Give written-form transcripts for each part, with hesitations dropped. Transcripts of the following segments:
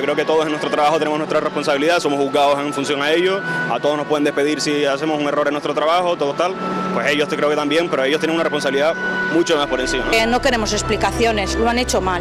creo que todos en nuestro trabajo tenemos nuestra responsabilidad, somos juzgados en función a ello, a todos nos pueden despedir si hacemos un error en nuestro trabajo, todo tal, pues ellos creo que también, pero ellos tienen una responsabilidad mucho más por encima, ¿no? No queremos explicaciones, lo han hecho mal.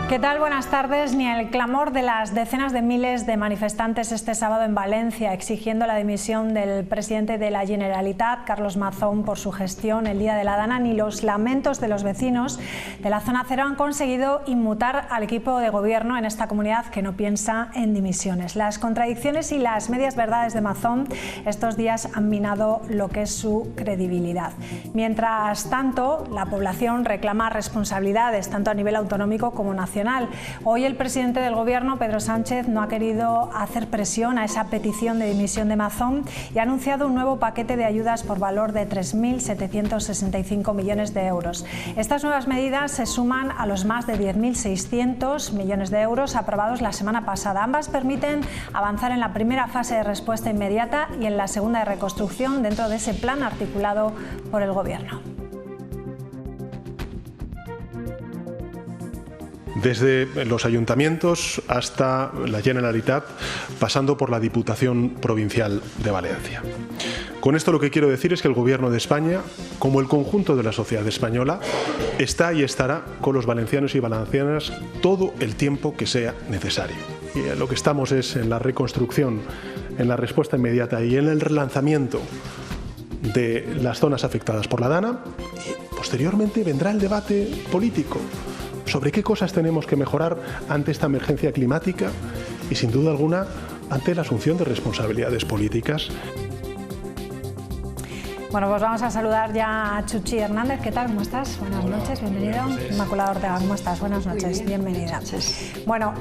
¿Qué tal? Buenas tardes. Ni el clamor de las decenas de miles de manifestantes este sábado en Valencia exigiendo la dimisión del presidente de la Generalitat, Carlos Mazón, por su gestión el día de la Dana, ni los lamentos de los vecinos de la zona cero han conseguido inmutar al equipo de gobierno en esta comunidad que no piensa en dimisiones. Las contradicciones y las medias verdades de Mazón estos días han minado lo que es su credibilidad. Mientras tanto, la población reclama responsabilidades tanto a nivel autonómico como nacional. Hoy el presidente del Gobierno, Pedro Sánchez, no ha querido hacer presión a esa petición de dimisión de Mazón y ha anunciado un nuevo paquete de ayudas por valor de 3.765 millones de euros. Estas nuevas medidas se suman a los más de 10.600 millones de euros aprobados la semana pasada. Ambas permiten avanzar en la primera fase de respuesta inmediata y en la segunda de reconstrucción dentro de ese plan articulado por el Gobierno. Desde los ayuntamientos hasta la Generalitat, pasando por la Diputación Provincial de Valencia. Con esto lo que quiero decir es que el Gobierno de España, como el conjunto de la sociedad española, está y estará con los valencianos y valencianas todo el tiempo que sea necesario. Y lo que estamos es en la reconstrucción, en la respuesta inmediata y en el relanzamiento de las zonas afectadas por la Dana, y posteriormente vendrá el debate político sobre qué cosas tenemos que mejorar ante esta emergencia climática y, sin duda alguna, ante la asunción de responsabilidades políticas. Bueno, pues vamos a saludar ya a Chuchi Hernández. ¿Qué tal? ¿Cómo estás? Buenas noches, bienvenido. Inmaculada Ortega, ¿cómo estás? Buenas noches, bienvenida. Bueno,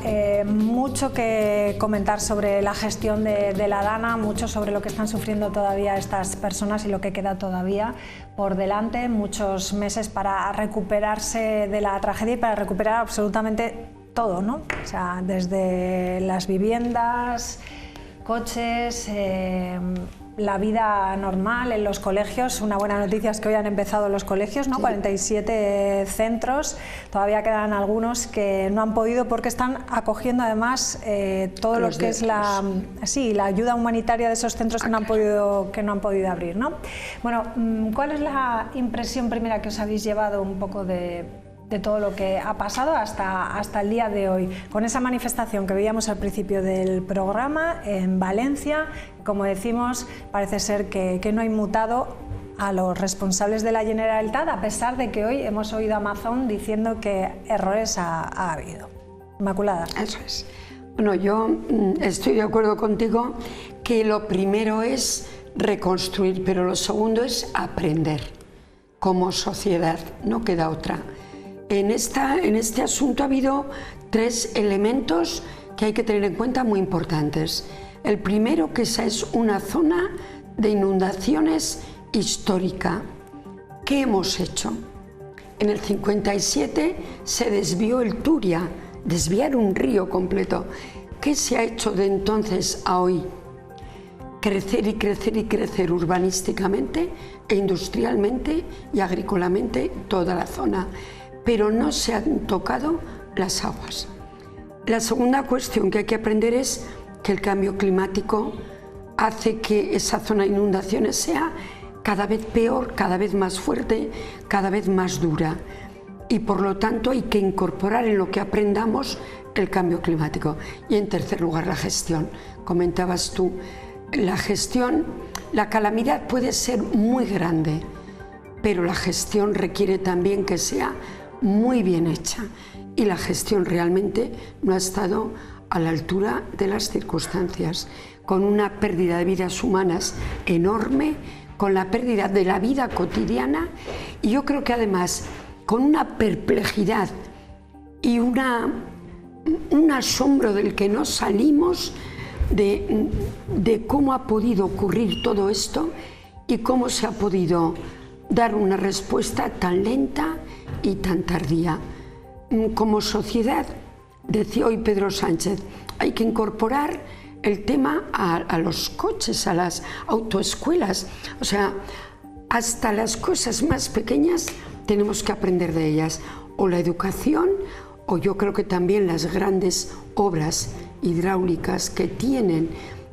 mucho que comentar sobre la gestión de la Dana, mucho sobre lo que están sufriendo todavía estas personas y lo que queda todavía por delante, muchos meses para recuperarse de la tragedia y para recuperar absolutamente todo, ¿no? O sea, desde las viviendas, coches, la vida normal en los colegios. Una buena noticia es que hoy han empezado los colegios, ¿no? Sí. 47 centros, todavía quedan algunos que no han podido porque están acogiendo además todo lo que es la ayuda humanitaria de esos centros que no han podido abrir, ¿no? Bueno, ¿cuál es la impresión primera que os habéis llevado un poco de todo lo que ha pasado hasta el día de hoy, con esa manifestación que veíamos al principio del programa en Valencia? Como decimos, parece ser que no ha inmutado a los responsables de la Generalitat, a pesar de que hoy hemos oído a Mazón diciendo que errores ha habido. Inmaculada. Eso es. Bueno, yo estoy de acuerdo contigo que lo primero es reconstruir, pero lo segundo es aprender como sociedad, no queda otra. En este asunto ha habido tres elementos que hay que tener en cuenta muy importantes. El primero, que esa es una zona de inundaciones histórica. ¿Qué hemos hecho? En el 57 se desvió el Turia, desviar un río completo. ¿Qué se ha hecho de entonces a hoy? Crecer y crecer y crecer urbanísticamente e industrialmente y agrícolamente toda la zona, pero no se han tocado las aguas. La segunda cuestión que hay que aprender es que el cambio climático hace que esa zona de inundaciones sea cada vez peor, cada vez más fuerte, cada vez más dura. Y por lo tanto hay que incorporar en lo que aprendamos el cambio climático. Y en tercer lugar, la gestión. Comentabas tú, la gestión, la calamidad puede ser muy grande, pero la gestión requiere también que sea muy bien hecha, y la gestión realmente no ha estado a la altura de las circunstancias, con una pérdida de vidas humanas enorme, con la pérdida de la vida cotidiana, y yo creo que además con una perplejidad y un asombro del que no salimos de cómo ha podido ocurrir todo esto y cómo se ha podido dar una respuesta tan lenta y tan tardía. Como sociedad, decía hoy Pedro Sánchez, hay que incorporar el tema a los coches, a las autoescuelas. O sea, hasta las cosas más pequeñas tenemos que aprender de ellas, o la educación, o yo creo que también las grandes obras hidráulicas que tienen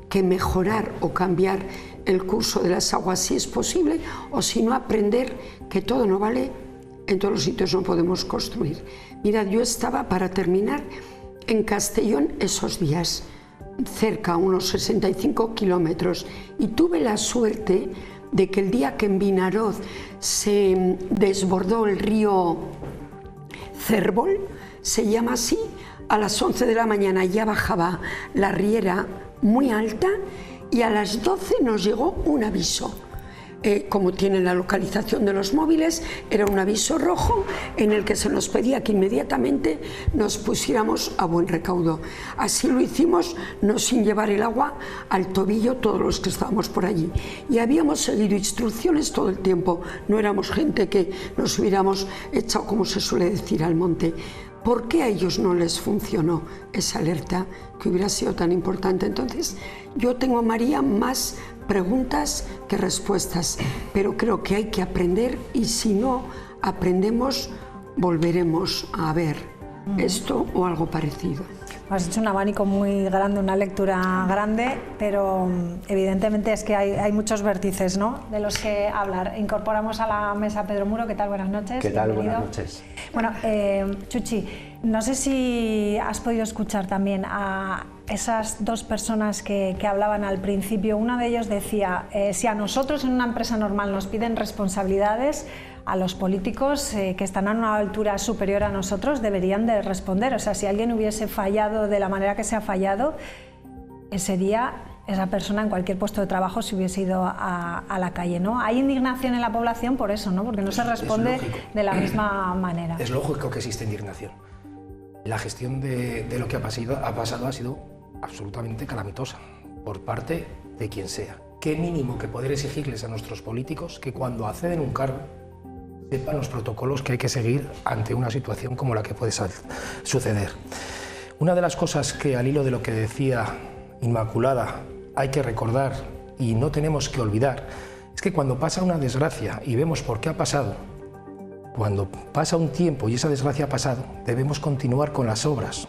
que mejorar o cambiar el curso de las aguas si es posible, o si no aprender que todo no vale, en todos los sitios no podemos construir. Mirad, yo estaba, para terminar, en Castellón esos días, cerca, a unos 65 kilómetros, y tuve la suerte de que el día que en Vinaroz se desbordó el río Cérvol, se llama así, a las 11 de la mañana ya bajaba la riera muy alta y a las 12 nos llegó un aviso. Como tienen la localización de los móviles, era un aviso rojo en el que se nos pedía que inmediatamente nos pusiéramos a buen recaudo. Así lo hicimos, no sin llevar el agua al tobillo todos los que estábamos por allí. Y habíamos seguido instrucciones todo el tiempo, no éramos gente que nos hubiéramos echado, como se suele decir, al monte. ¿Por qué a ellos no les funcionó esa alerta que hubiera sido tan importante? Entonces, yo tengo, María, más preguntas que respuestas, pero creo que hay que aprender, y si no aprendemos, volveremos a ver esto o algo parecido. Has hecho un abanico muy grande, una lectura grande, pero evidentemente es que hay muchos vértices, ¿no?, de los que hablar. Incorporamos a la mesa Pedro Muro. ¿Qué tal? Buenas noches. ¿Qué tal? Bienvenido. Buenas noches. Bueno, Chuchi, no sé si has podido escuchar también a esas dos personas que hablaban al principio. Uno de ellos decía, si a nosotros en una empresa normal nos piden responsabilidades, a los políticos que están a una altura superior a nosotros deberían de responder. O sea, si alguien hubiese fallado de la manera que se ha fallado, ese día esa persona en cualquier puesto de trabajo se hubiese ido a la calle, ¿no? Hay indignación en la población por eso, ¿no? Porque no se responde de la misma manera. Es lógico que existe indignación. La gestión de lo que ha pasado ha sido absolutamente calamitosa por parte de quien sea. Qué mínimo que poder exigirles a nuestros políticos que cuando acceden un cargo sepan los protocolos que hay que seguir ante una situación como la que puede suceder. Una de las cosas que, al hilo de lo que decía Inmaculada, hay que recordar y no tenemos que olvidar, es que cuando pasa una desgracia y vemos por qué ha pasado, cuando pasa un tiempo y esa desgracia ha pasado, debemos continuar con las obras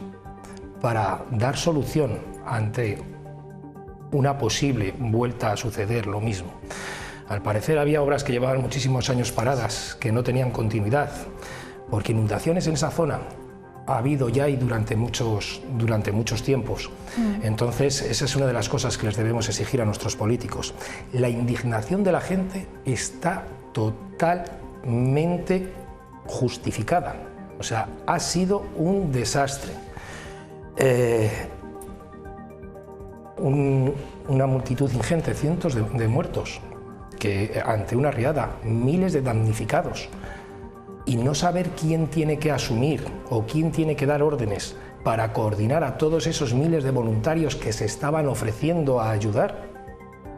para dar solución ante una posible vuelta a suceder lo mismo. Al parecer había obras que llevaban muchísimos años paradas, que no tenían continuidad, porque inundaciones en esa zona ha habido ya y durante muchos tiempos. Entonces, esa es una de las cosas que les debemos exigir a nuestros políticos. La indignación de la gente está totalmente justificada. O sea, ha sido un desastre. Una multitud ingente, cientos de muertos, que ante una riada, miles de damnificados, y no saber quién tiene que asumir o quién tiene que dar órdenes para coordinar a todos esos miles de voluntarios que se estaban ofreciendo a ayudar.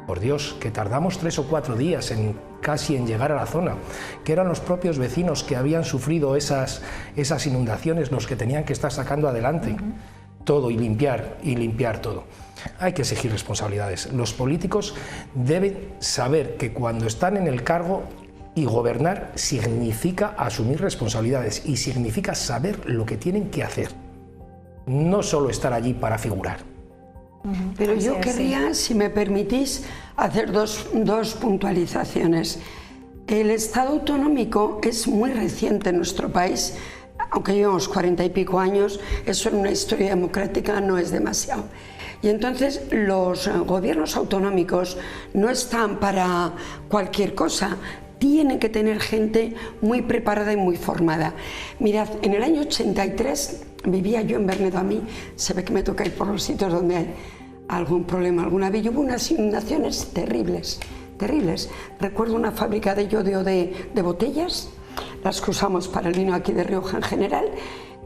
Por Dios, que tardamos 3 o 4 días casi en llegar a la zona, que eran los propios vecinos que habían sufrido esas inundaciones los que tenían que estar sacando adelante todo y limpiar todo. Hay que exigir responsabilidades. Los políticos deben saber que cuando están en el cargo, y gobernar significa asumir responsabilidades y significa saber lo que tienen que hacer, no solo estar allí para figurar. Pero yo querría, si me permitís, hacer dos puntualizaciones. El Estado autonómico es muy reciente en nuestro país, aunque llevamos 40 y pico años, eso en una historia democrática no es demasiado. Y entonces los gobiernos autonómicos no están para cualquier cosa, tienen que tener gente muy preparada y muy formada. Mirad, en el año 83 vivía yo en Bernedo. A mí se ve que me toca ir por los sitios donde hay algún problema, alguna vez. Hubo unas inundaciones terribles, terribles. Recuerdo una fábrica de yodo de botellas, las que usamos para el vino aquí de Rioja en general,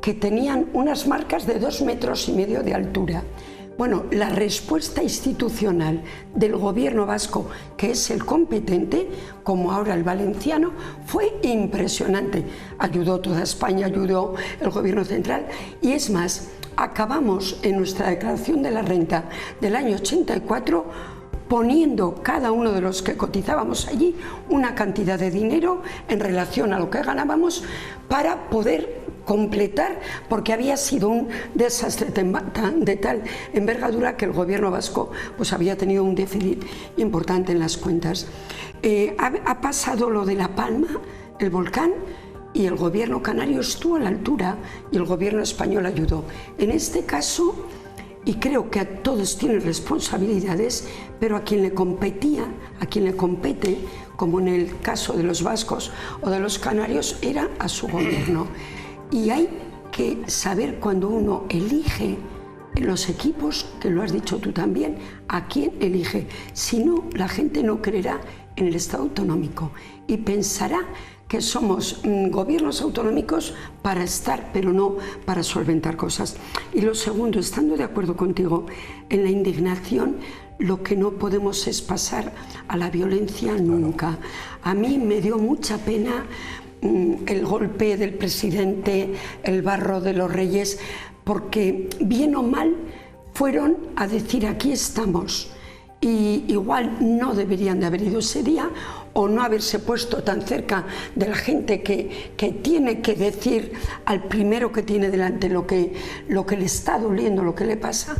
que tenían unas marcas de 2,5 metros de altura. Bueno, la respuesta institucional del gobierno vasco, que es el competente, como ahora el valenciano, fue impresionante. Ayudó toda España, ayudó el gobierno central, y es más, acabamos en nuestra declaración de la renta del año 84 poniendo cada uno de los que cotizábamos allí una cantidad de dinero en relación a lo que ganábamos para poder completar, porque había sido un desastre de tal envergadura que el gobierno vasco pues había tenido un déficit importante en las cuentas. Ha pasado lo de La Palma, el volcán, y el gobierno canario estuvo a la altura y el gobierno español ayudó. En este caso, y creo que a todos tienen responsabilidades, pero a quien le competía, a quien le compete, como en el caso de los vascos o de los canarios, era a su gobierno. Y hay que saber cuando uno elige en los equipos, que lo has dicho tú también, a quién elige. Si no, la gente no creerá en el Estado autonómico y pensará que somos gobiernos autonómicos para estar, pero no para solventar cosas. Y lo segundo, estando de acuerdo contigo en la indignación, lo que no podemos es pasar a la violencia nunca. A mí me dio mucha pena el golpe del presidente, el barro de los Reyes, porque bien o mal fueron a decir aquí estamos. Y igual no deberían de haber ido ese día o no haberse puesto tan cerca de la gente que tiene que decir al primero que tiene delante lo que le está doliendo, lo que le pasa,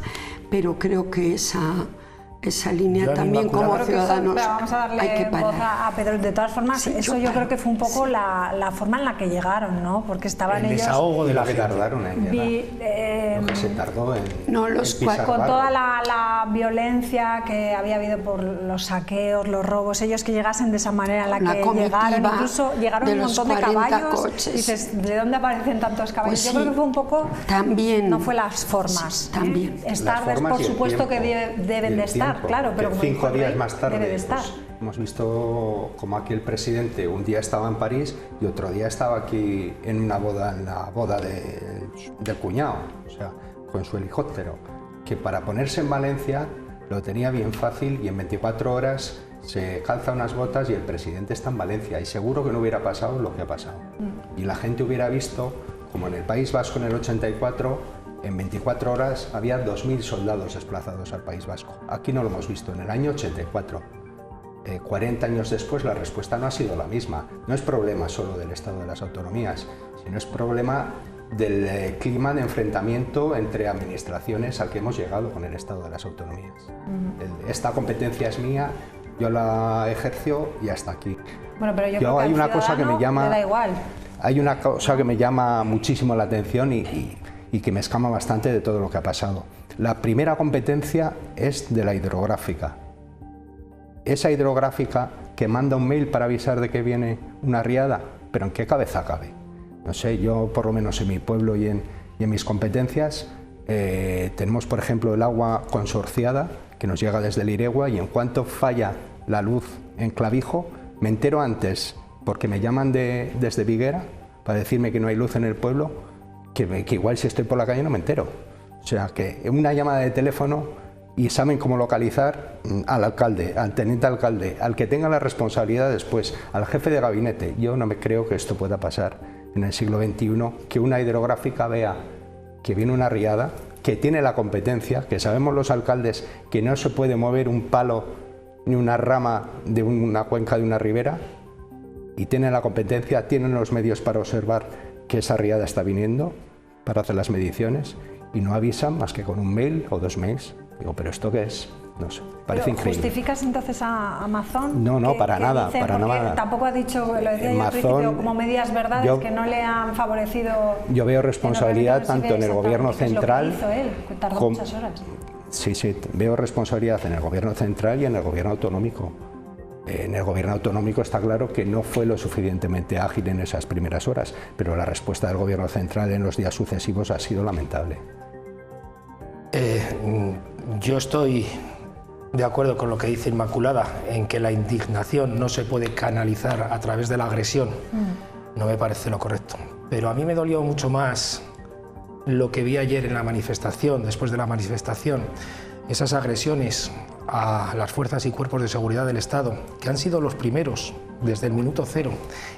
pero creo que esa línea también como ciudadanos vamos a darle hay que parar. voz a Pedro. De todas formas, Sí, eso yo creo que fue un poco la forma en la que llegaron, ¿no? Porque estaban ellos... desahogo de la que tardaron en llegar. Lo que se tardó en pisar con barro. toda la violencia que había habido por los saqueos, los robos, ellos que llegasen de esa manera en la que llegaron, incluso llegaron un montón de caballos. Coches. Dices, ¿de dónde aparecen tantos caballos? Pues yo sí, creo que fue un poco... también, no fue las formas. sí, también. Estar, Las formas por y el supuesto, tiempo, que deben de estar, claro, pero como 5 dijo días Rey, más tarde debe de estar. pues, hemos visto como aquí el presidente un día estaba en París y otro día estaba aquí en una boda, en la boda del cuñado, o sea, con su helicóptero, que para ponerse en Valencia lo tenía bien fácil y en 24 horas se calza unas botas y el presidente está en Valencia y seguro que no hubiera pasado lo que ha pasado. Y la gente hubiera visto, como en el País Vasco en el 84, en 24 horas había 2.000 soldados desplazados al País Vasco. Aquí no lo hemos visto, en el año 84. 40 años después la respuesta no ha sido la misma. No es problema solo del Estado de las Autonomías, sino es problema del clima de enfrentamiento entre administraciones al que hemos llegado con el Estado de las Autonomías. Esta competencia es mía, yo la ejerzo y hasta aquí. Bueno, pero yo creo que hay al una cosa que me ciudadano llama, le da igual. hay una cosa que me llama muchísimo la atención y que me escama bastante de todo lo que ha pasado. La primera competencia es de la hidrográfica. Esa hidrográfica que manda un mail para avisar de que viene una riada, pero ¿en qué cabeza cabe? No sé, yo por lo menos en mi pueblo y en mis competencias tenemos, por ejemplo, el agua consorciada que nos llega desde el Iregua y en cuanto falla la luz en Clavijo, me entero antes porque me llaman desde Viguera para decirme que no hay luz en el pueblo, que igual si estoy por la calle no me entero. O sea, que una llamada de teléfono y saben cómo localizar al alcalde, al teniente alcalde, al que tenga la responsabilidad después, al jefe de gabinete. Yo no me creo que esto pueda pasar en el siglo XXI, que una hidrográfica vea que viene una riada, que tiene la competencia, que sabemos los alcaldes que no se puede mover un palo ni una rama de una cuenca de una ribera, y tienen la competencia, tienen los medios para observar que esa riada está viniendo, para hacer las mediciones, y no avisan más que con un mail o 2 mails. Digo, ¿pero esto qué es? No sé, parece increíble. ¿Justificas entonces a Amazon? No, para nada, para nada. Tampoco ha dicho, lo decía yo al principio, como medias verdades que no le han favorecido. Yo veo responsabilidad tanto en el gobierno central. Es lo que hizo él, que tardó muchas horas. Sí, veo responsabilidad en el gobierno central y en el gobierno autonómico. En el gobierno autonómico está claro que no fue lo suficientemente ágil en esas primeras horas, pero la respuesta del gobierno central en los días sucesivos ha sido lamentable. Yo estoy de acuerdo con lo que dice Inmaculada, en que la indignación no se puede canalizar a través de la agresión. No me parece lo correcto. Pero a mí me dolió mucho más lo que vi ayer en la manifestación, después de la manifestación, esas agresiones a las fuerzas y cuerpos de seguridad del Estado, que han sido los primeros, desde el minuto cero,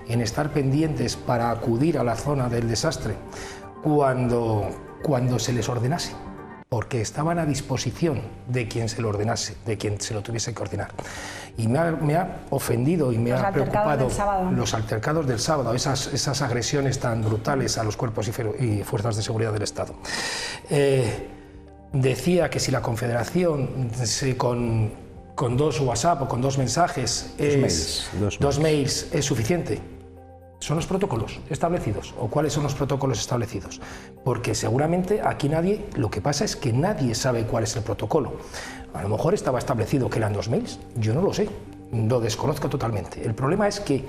en estar pendientes para acudir a la zona del desastre cuando se les ordenase. porque estaban a disposición de quien se lo ordenase, de quien se lo tuviese que ordenar. Y me ha ofendido y me ha preocupado los altercados del sábado, esas agresiones tan brutales a los cuerpos y fuerzas de seguridad del Estado. Decía que si la Confederación con 2 WhatsApp o con 2 mensajes, dos mails es suficiente. ¿Son los protocolos establecidos? ¿O cuáles son los protocolos establecidos? Porque seguramente aquí lo que pasa es que nadie sabe cuál es el protocolo. A lo mejor estaba establecido que eran 2 mails, yo no lo sé, lo desconozco totalmente. El problema es que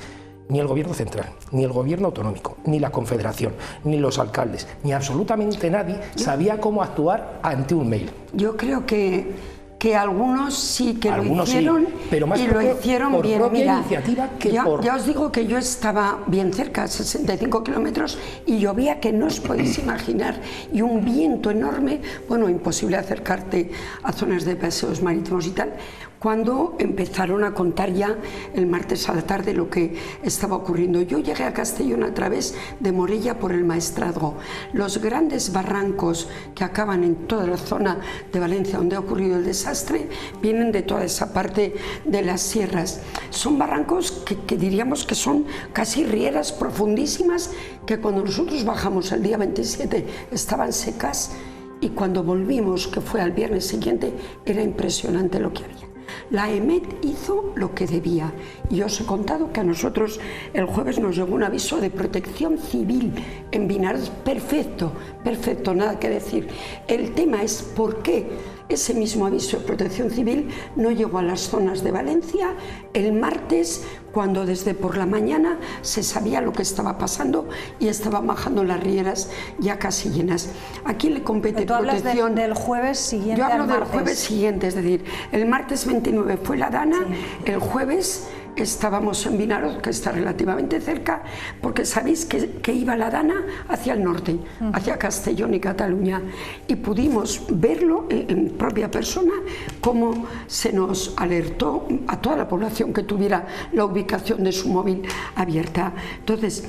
ni el gobierno central, ni el gobierno autonómico, ni la Confederación, ni los alcaldes, ni absolutamente nadie sabía cómo actuar ante un mail. Yo creo que algunos sí que lo hicieron, sí, pero más y lo hicieron bien. Mira, iniciativa que ya os digo que yo estaba bien cerca, 65 kilómetros, y llovía que no os podéis imaginar, y un viento enorme, bueno, imposible acercarte a zonas de paseos marítimos y tal, cuando empezaron a contar ya el martes a la tarde lo que estaba ocurriendo. Yo llegué a Castellón a través de Morella por el Maestrazgo. Los grandes barrancos que acaban en toda la zona de Valencia donde ha ocurrido el desastre vienen de toda esa parte de las sierras. Son barrancos que diríamos que son casi rieras profundísimas, que cuando nosotros bajamos el día 27 estaban secas, y cuando volvimos, que fue al viernes siguiente, era impresionante lo que había. La EMET hizo lo que debía, y os he contado que a nosotros el jueves nos llegó un aviso de protección civil en Vinaroz. Perfecto, perfecto, nada que decir. El tema es por qué ese mismo aviso de protección civil no llegó a las zonas de Valencia el martes, cuando desde por la mañana se sabía lo que estaba pasando y estaban bajando las rieras ya casi llenas. Aquí le compete protección. Del jueves siguiente. Yo hablo del jueves siguiente, es decir, el martes 29 fue la Dana, sí. El jueves estábamos en Vinaroz, que está relativamente cerca, porque sabéis que iba la Dana hacia el norte, hacia Castellón y Cataluña, y pudimos verlo en propia persona, cómo se nos alertó a toda la población que tuviera la ubicación de su móvil abierta. Entonces,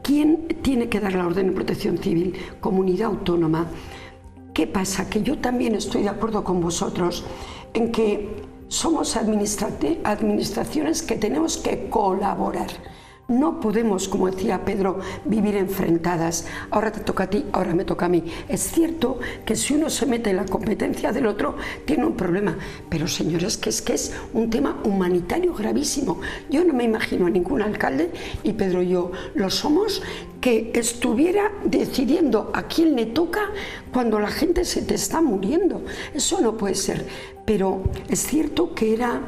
¿quién tiene que dar la orden de protección civil? Comunidad autónoma. ¿Qué pasa? Que yo también estoy de acuerdo con vosotros en que somos administraciones que tenemos que colaborar. No podemos, como decía Pedro, vivir enfrentadas. Ahora te toca a ti, ahora me toca a mí. Es cierto que si uno se mete en la competencia del otro, tiene un problema. Pero, señores, que es un tema humanitario gravísimo. Yo no me imagino a ningún alcalde, y Pedro y yo lo somos, que estuviera decidiendo a quién le toca cuando la gente se te está muriendo. Eso no puede ser. Pero es cierto que era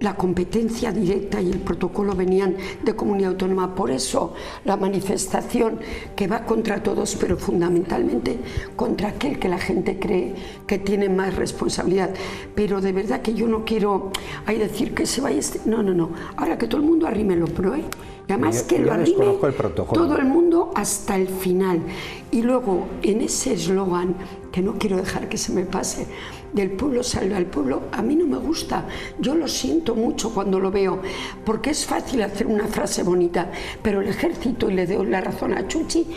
la competencia directa y el protocolo venían de comunidad autónoma. Por eso la manifestación que va contra todos, pero fundamentalmente contra aquel que la gente cree que tiene más responsabilidad. Pero de verdad que yo no quiero decir que se vaya no. Ahora que todo el mundo arrime lo pro, y además que lo arrime todo el mundo hasta el final. Y luego en ese eslogan, que no quiero dejar que se me pase, del pueblo salve al pueblo, a mí no me gusta. Yo lo siento mucho cuando lo veo, porque es fácil hacer una frase bonita, pero el ejército, y le doy la razón a Chuchi,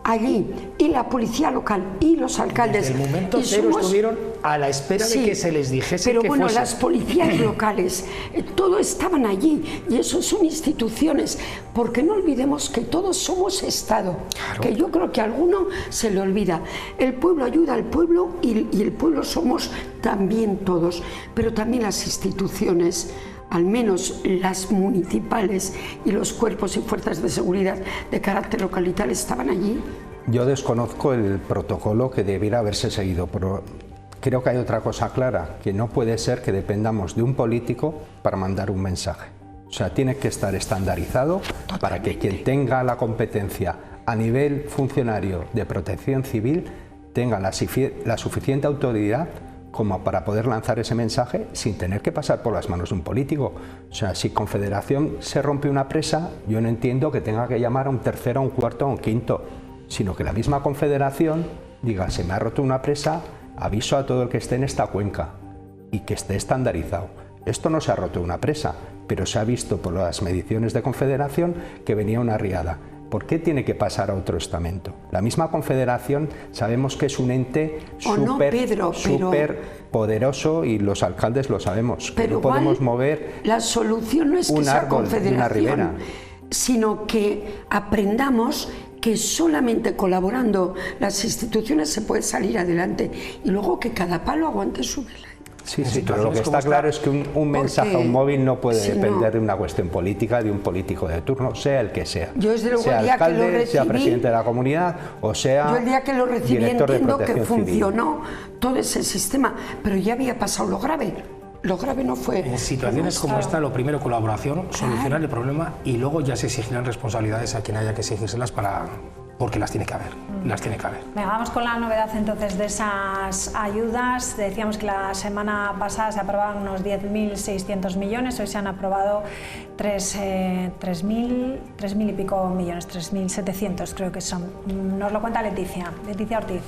allí, y la policía local y los alcaldes. Desde el momento cero estuvieron a la espera de que se les dijese pero que bueno, fuesen. las policías locales, todo estaban allí, y eso son instituciones, porque no olvidemos que todos somos Estado, claro. Que yo creo que a alguno se le olvida. El pueblo ayuda al pueblo, y el pueblo somos también todos, pero también las instituciones, al menos las municipales y los cuerpos y fuerzas de seguridad de carácter localital estaban allí. Yo desconozco el protocolo que debiera haberse seguido, pero creo que hay otra cosa clara, que no puede ser que dependamos de un político para mandar un mensaje. O sea, tiene que estar estandarizado. Totalmente. Para que quien tenga la competencia a nivel funcionario de protección civil tenga la suficiente autoridad como para poder lanzar ese mensaje sin tener que pasar por las manos de un político. O sea, si Confederación se rompe una presa, yo no entiendo que tenga que llamar a un tercero, a un cuarto, a un quinto, sino que la misma Confederación diga, se me ha roto una presa, aviso a todo el que esté en esta cuenca, y que esté estandarizado. Esto no se ha roto una presa, pero se ha visto por las mediciones de Confederación que venía una riada. ¿por qué tiene que pasar a otro estamento? La misma Confederación sabemos que es un ente súper poderoso y los alcaldes lo sabemos. Pero no podemos mover la solución no es que sea Confederación, sino que aprendamos que solamente colaborando las instituciones se puede salir adelante y luego que cada palo aguante su vela. Sí, pero lo que está claro es que un mensaje a un móvil no puede depender de una cuestión política, de un político de turno, sea el que sea. Yo desde luego sea el día alcalde, que lo recibí, sea presidente de la comunidad o sea yo el día que lo recibí director de entiendo que Protección funcionó todo ese sistema, pero ya había pasado lo grave. Lo grave no fue... En situaciones como esta, lo primero, colaboración, solucionar el problema y luego ya se exigirán responsabilidades a quien haya que exigírselas porque las tiene que haber, Venga, vamos con la novedad entonces de esas ayudas. Decíamos que la semana pasada se aprobaban unos 10.600 millones, hoy se han aprobado 3.000 y pico millones, 3.700 creo que son. Nos lo cuenta Leticia Ortiz.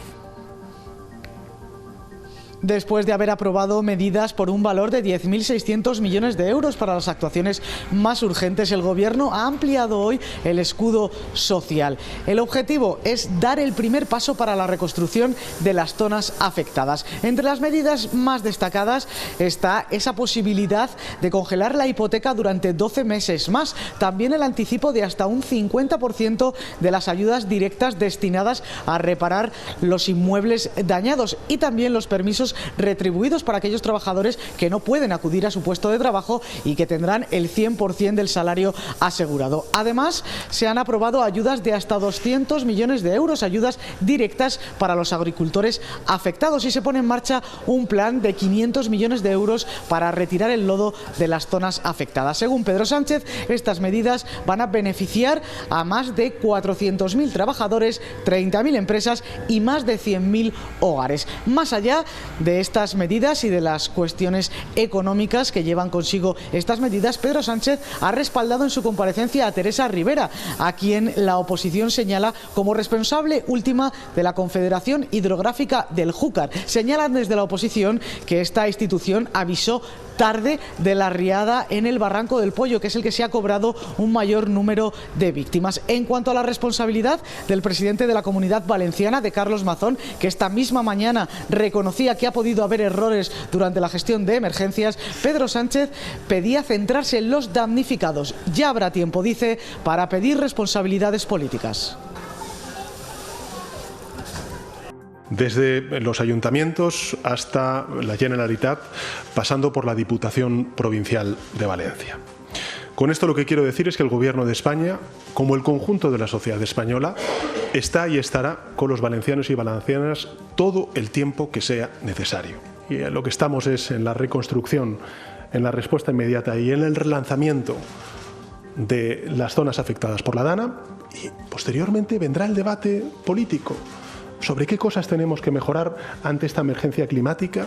Después de haber aprobado medidas por un valor de 10.600 millones de euros para las actuaciones más urgentes, el Gobierno ha ampliado hoy el escudo social. El objetivo es dar el primer paso para la reconstrucción de las zonas afectadas. Entre las medidas más destacadas está esa posibilidad de congelar la hipoteca durante 12 meses más. También el anticipo de hasta un 50% de las ayudas directas destinadas a reparar los inmuebles dañados y también los permisos retribuidos para aquellos trabajadores que no pueden acudir a su puesto de trabajo y que tendrán el 100% del salario asegurado. Además, se han aprobado ayudas de hasta 200 millones de euros, ayudas directas para los agricultores afectados, y se pone en marcha un plan de 500 millones de euros para retirar el lodo de las zonas afectadas. Según Pedro Sánchez, estas medidas van a beneficiar a más de 400.000 trabajadores, 30.000 empresas y más de 100.000 hogares. Más allá de estas medidas y de las cuestiones económicas que llevan consigo estas medidas, Pedro Sánchez ha respaldado en su comparecencia a Teresa Rivera, a quien la oposición señala como responsable última de la Confederación Hidrográfica del Júcar. Señalan desde la oposición que esta institución avisó tarde de la riada en el Barranco del Pollo, que es el que se ha cobrado un mayor número de víctimas. En cuanto a la responsabilidad del presidente de la Comunidad Valenciana, de Carlos Mazón, que esta misma mañana reconocía que ha podido haber errores durante la gestión de emergencias, Pedro Sánchez pedía centrarse en los damnificados. Ya habrá tiempo, dice, para pedir responsabilidades políticas. Desde los ayuntamientos hasta la Generalitat, pasando por la Diputación Provincial de Valencia. Con esto lo que quiero decir es que el Gobierno de España, como el conjunto de la sociedad española, está y estará con los valencianos y valencianas todo el tiempo que sea necesario. Y lo que estamos es en la reconstrucción, en la respuesta inmediata y en el relanzamiento de las zonas afectadas por la DANA, y posteriormente vendrá el debate político sobre qué cosas tenemos que mejorar ante esta emergencia climática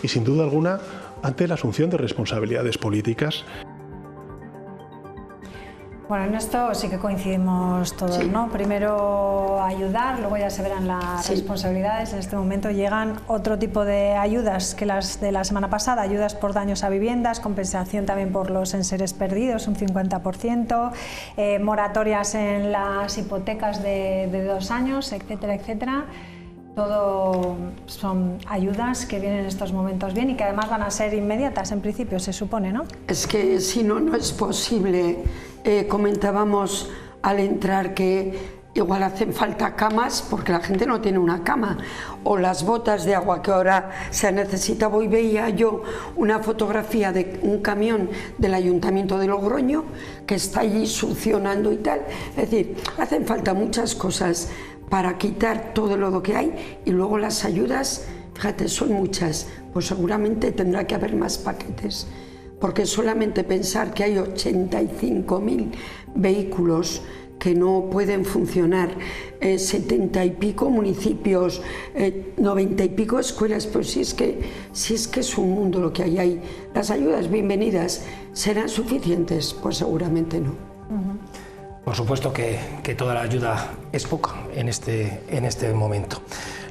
y, sin duda alguna, ante la asunción de responsabilidades políticas. Bueno, en esto sí que coincidimos todos, ¿no? Primero ayudar, luego ya se verán las responsabilidades. En este momento llegan otro tipo de ayudas que las de la semana pasada, ayudas por daños a viviendas, compensación también por los enseres perdidos, un 50%, moratorias en las hipotecas de 2 años, etcétera, etcétera. Todo son ayudas que vienen en estos momentos bien y que además van a ser inmediatas en principio, se supone, ¿no? Es que si no, no es posible. Comentábamos al entrar que igual hacen falta camas porque la gente no tiene una cama, o las botas de agua que ahora se necesita. Hoy veía yo una fotografía de un camión del Ayuntamiento de Logroño que está allí succionando y tal. Es decir, hacen falta muchas cosas para quitar todo el lodo que hay, y luego las ayudas, fíjate, son muchas, pues seguramente tendrá que haber más paquetes, porque solamente pensar que hay 85.000 vehículos que no pueden funcionar, 70 y pico municipios, 90 y pico escuelas, pues si es que es un mundo lo que hay ahí. Las ayudas, bienvenidas, ¿serán suficientes? Pues seguramente no. Por supuesto que toda la ayuda es poca en este momento.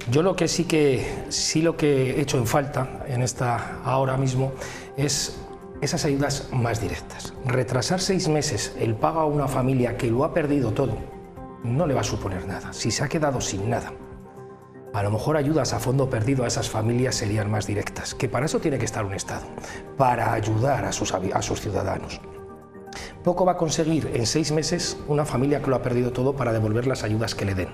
Yo lo que lo que he hecho en falta en ahora mismo es esas ayudas más directas. Retrasar 6 meses el pago a una familia que lo ha perdido todo, no le va a suponer nada. Si se ha quedado sin nada, a lo mejor ayudas a fondo perdido a esas familias serían más directas, que para eso tiene que estar un Estado, para ayudar a sus ciudadanos. Poco va a conseguir en 6 meses una familia que lo ha perdido todo para devolver las ayudas que le den.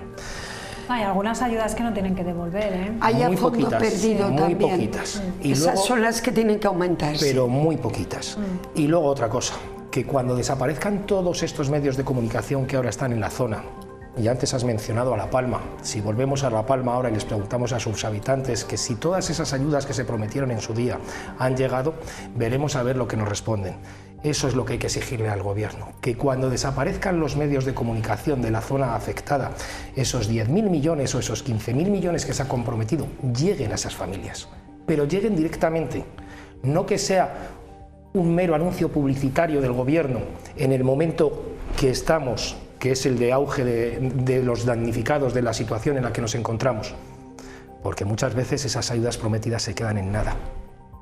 Hay algunas ayudas que no tienen que devolver, ¿eh? Hay a Muy fondo poquitas, perdido muy también. poquitas. Y Esas luego, son las que tienen que aumentarse. pero muy poquitas. Y luego otra cosa, que cuando desaparezcan todos estos medios de comunicación que ahora están en la zona, y antes has mencionado a La Palma, si volvemos a La Palma ahora y les preguntamos a sus habitantes que si todas esas ayudas que se prometieron en su día han llegado, veremos a ver lo que nos responden. Eso es lo que hay que exigirle al gobierno, que cuando desaparezcan los medios de comunicación de la zona afectada, esos 10.000 millones o esos 15.000 millones que se ha comprometido, lleguen a esas familias, pero lleguen directamente, no que sea un mero anuncio publicitario del gobierno en el momento que estamos, que es el de auge de los damnificados de la situación en la que nos encontramos, porque muchas veces esas ayudas prometidas se quedan en nada.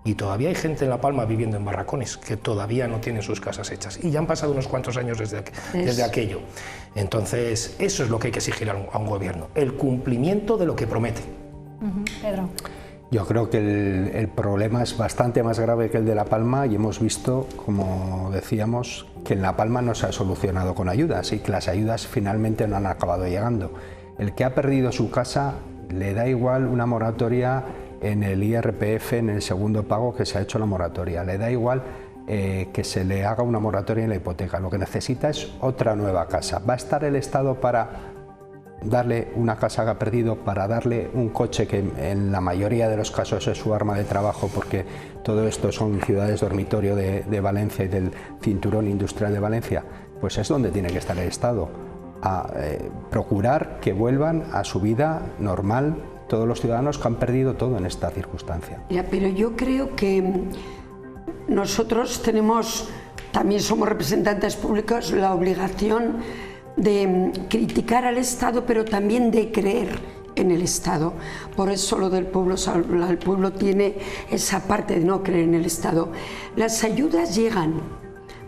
Y todavía hay gente en La Palma viviendo en barracones que todavía no tienen sus casas hechas. Y ya han pasado unos cuantos años desde aquello. Entonces, eso es lo que hay que exigir a un gobierno, el cumplimiento de lo que promete. Pedro. Yo creo que el problema es bastante más grave que el de La Palma y hemos visto, como decíamos, que en La Palma no se ha solucionado con ayudas y que las ayudas finalmente no han acabado llegando. El que ha perdido su casa le da igual una moratoria en el IRPF, en el segundo pago que se ha hecho la moratoria, le da igual que se le haga una moratoria en la hipoteca, lo que necesita es otra nueva casa. ¿Va a estar el Estado para darle una casa que ha perdido, para darle un coche que en la mayoría de los casos es su arma de trabajo, porque todo esto son ciudades dormitorio de Valencia y del cinturón industrial de Valencia? Pues es donde tiene que estar el Estado, a procurar que vuelvan a su vida normal todos los ciudadanos que han perdido todo en esta circunstancia. Pero yo creo que nosotros también somos representantes públicos, la obligación de criticar al Estado, pero también de creer en el Estado. Por eso lo del pueblo, el pueblo tiene esa parte de no creer en el Estado. Las ayudas llegan,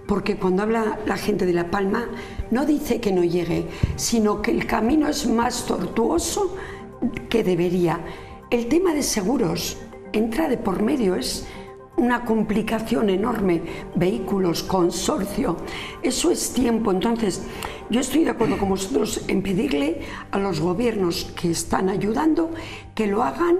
porque cuando habla la gente de La Palma no dice que no llegue, sino que el camino es más tortuoso que debería. El tema de seguros entra de por medio, es una complicación enorme, vehículos, consorcio, eso es tiempo. Entonces yo estoy de acuerdo con vosotros en pedirle a los gobiernos que están ayudando que lo hagan,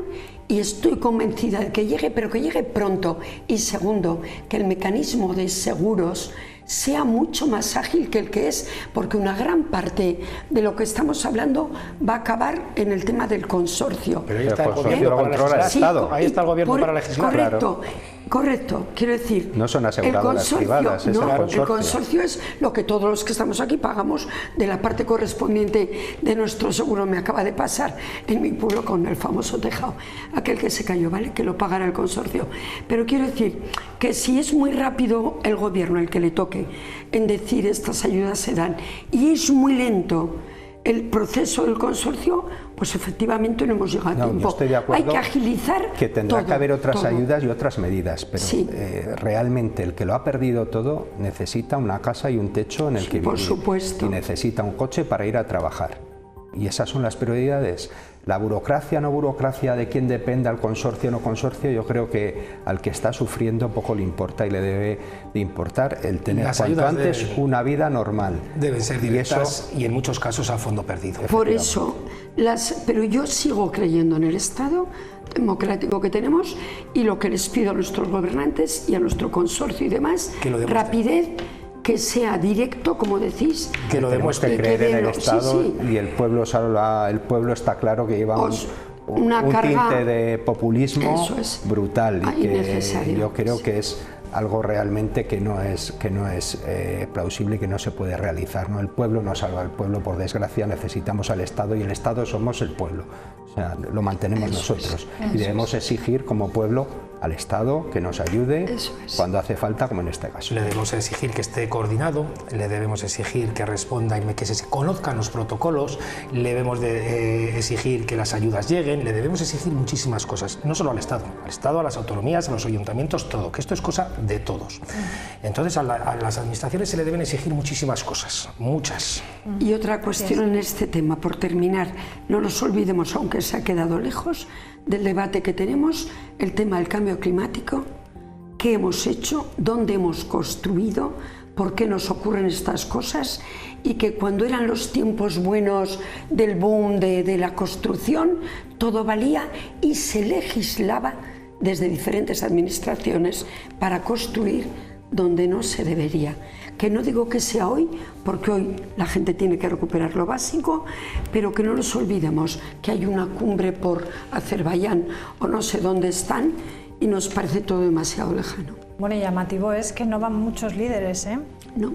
y estoy convencida de que llegue, pero que llegue pronto. Y segundo, que el mecanismo de seguros sea mucho más ágil que el que es, porque una gran parte de lo que estamos hablando va a acabar en el tema del consorcio. Pero ahí está el gobierno para legislar. Sí, ahí está el gobierno para legislar. Correcto, correcto. Quiero decir, no son aseguradoras privadas, es el consorcio. El consorcio es lo que todos los que estamos aquí pagamos de la parte correspondiente de nuestro seguro. Me acaba de pasar en mi pueblo con el famoso tejado, aquel que se cayó, ¿vale? Que lo pagará el consorcio. Pero quiero decir que si es muy rápido el gobierno el que le toque en decir estas ayudas se dan, y es muy lento el proceso del consorcio, pues efectivamente no hemos llegado a tiempo. Yo estoy de acuerdo. Hay que agilizar que tendrá que haber otras ayudas y otras medidas, pero sí, realmente el que lo ha perdido todo necesita una casa y un techo en el que vivir. Por supuesto. Y necesita un coche para ir a trabajar. Y esas son las prioridades. La burocracia, no burocracia, de quién dependa, el consorcio, no consorcio, yo creo que al que está sufriendo poco le importa, y le debe de importar el tener cuanto antes una vida normal. Deben ser directas y en muchos casos a fondo perdido. Por eso, pero yo sigo creyendo en el Estado democrático que tenemos, y lo que les pido a nuestros gobernantes y a nuestro consorcio y demás, rapidez, que sea directo, como decís. Que lo demuestre, creer en el Estado, sí, sí. Y el pueblo está claro que lleva un tinte de populismo brutal, y que yo creo que es algo realmente que no es plausible y que no se puede realizar, ¿no? El pueblo no salva al pueblo, por desgracia. Necesitamos al Estado, y el Estado somos el pueblo, o sea, lo mantenemos nosotros, y debemos exigir como pueblo al Estado que nos ayude cuando hace falta, como en este caso. Le debemos exigir que esté coordinado, le debemos exigir que responda y que se conozcan los protocolos, le debemos exigir que las ayudas lleguen, le debemos exigir muchísimas cosas, no solo al Estado, a las autonomías, a los ayuntamientos, todo, que esto es cosa de todos. Entonces a las administraciones se le deben exigir muchísimas cosas, muchas. Y otra cuestión en este tema, por terminar, no nos olvidemos, aunque se ha quedado lejos del debate que tenemos, el tema del cambio climático, qué hemos hecho, dónde hemos construido, por qué nos ocurren estas cosas, y que cuando eran los tiempos buenos del boom de la construcción, todo valía y se legislaba desde diferentes administraciones para construir donde no se debería. Que no digo que sea hoy, porque hoy la gente tiene que recuperar lo básico, pero que no nos olvidemos que hay una cumbre por Azerbaiyán o no sé dónde están y nos parece todo demasiado lejano. Bueno, y llamativo es que no van muchos líderes, ¿eh? No.